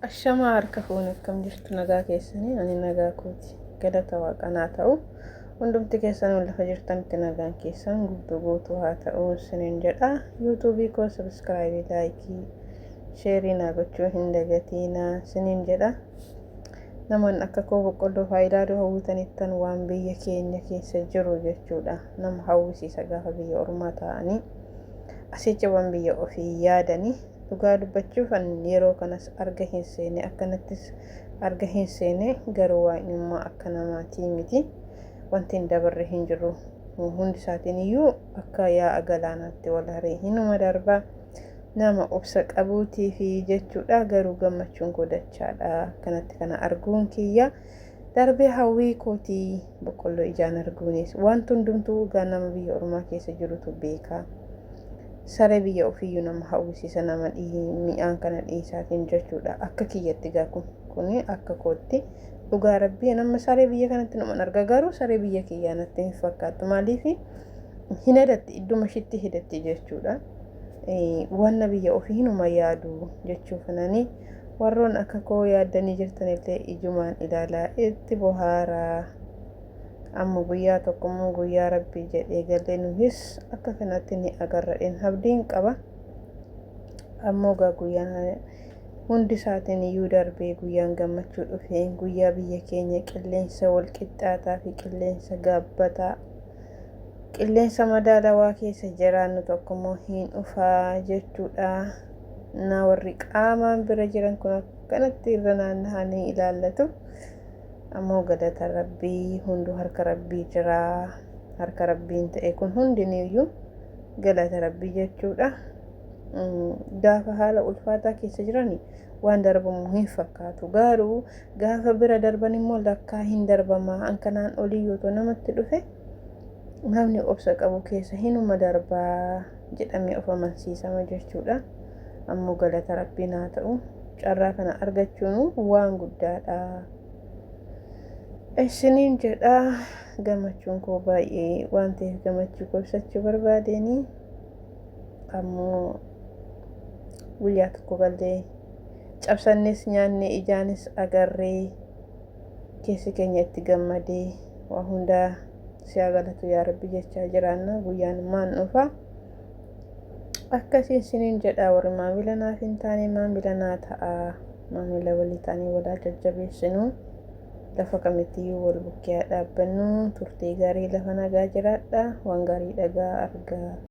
Ashama harka fuune akkam jirtu nagaa keessanii ani nagaa kooti galata waaqanaa ta'u hundumti keessan lafa jirtanitti nagaan keessan guutuu haa ta'u sinin jedha YouTube koo subscribe like share na gochuu hin dagatina sinin jedha namoonni akka koo boqqolloo faayidaa hawwitanittan waan biyya keenya keessa jiru jechuudha. Nama hawwisiisa gaafa biyya ormaa ta'anii asii waan biyya ofii yaadanii. Dhugaa dubbachuuf yeroo kanas arga hin seene akkanattis arga hin seene garuu waa'immaa akka namaatii miti. Wanti hin dabarre hin jiru. Hundi isaatiin iyyuu akka yaa'a galaanaatti wal haree hinuma darbaa. Nama obsa qabuutii fi jechuudha. Garuu gammachuun godachaadha. Kanatti kana arguun kiyya darbee hawwii kootii boqqolloo ijaan arguunis wanti hundumtuu gaa nama biyya ormaa keessa jirutu beeka. Saree biyya ofiiyyuu nama hawwisiisa nama mi'aan kana dhiisaatiin jechuudha. Akka kiyyatti gaa kuni akka kootti dhugaa rabbii nama saree biyya kanatti nama arga garuu saree biyya kiyyaa natti hin fakkaatu. Maaliif hin hidhatti idduma ishiitti hidhatti jechuudha. Wanna biyya ofii hinuma yaadu jechuufinani warroon akka koo yaaddanii jirtanillee ijumaan ilaalaa itti bohaaraa. Amma guyyaa tokkommoo guyyaa rabbii jedhee galee nuhis akka kanatti ni agarradheen abdiin qaba. Ammoo gaa guyyaan hundi isaatiin iyyuu darbee guyyaan gammachuu dhufee guyyaa biyya keenya qilleensa wal qixxaataa fi qilleensa gaabbataa qilleensa madaalawaa keessa jiraannu tokkommoo hin dhufaa jechuudha. Na warri qaamaan bira jiran kun akkanatti irra naanna'anii ilaallatu. Ammoo galata rabbii hundu harka rabbii jira. Harka rabbiin ta'e kun hundiniyyuu galata rabbii jechuudha. Gaafa haala ulfaataa keessa jirani waan darbamu hin fakkaatu. Garuu gaafa bira darban immoo lakkaa hin darbamaa. Hankanaan olii yoo namatti dhufe namni obsa qabu keessa hinuma darbaa jedhamee of amansiisama jechuudha. Ammoo galata rabbiin haa ta'u carraa kana argachuun waan guddaadha. Isiniin jedha gammachuun koo baay'ee waan ta'eef gammachuu koo ibsachuu barbaadeni. Ammoo guyyaa tokko gallee cabsannes nyaanne ijaanis agarree keessi keenya itti gammadee waa hundaa siyaa galatu yaa rabbi jechaa jiraanna. Guyyaan maan dhufa akkasiin isiniin jedha. Warri maamila naaf hin taane maamila naa ta'a. Maamila walii taanee walaa jajjabeessinu. Lafa kamittiyyuu wal bukkee dhaabbannu. Turtii gaarii lafa nagaa jiraadha. Waan gaarii dhagaa argaa.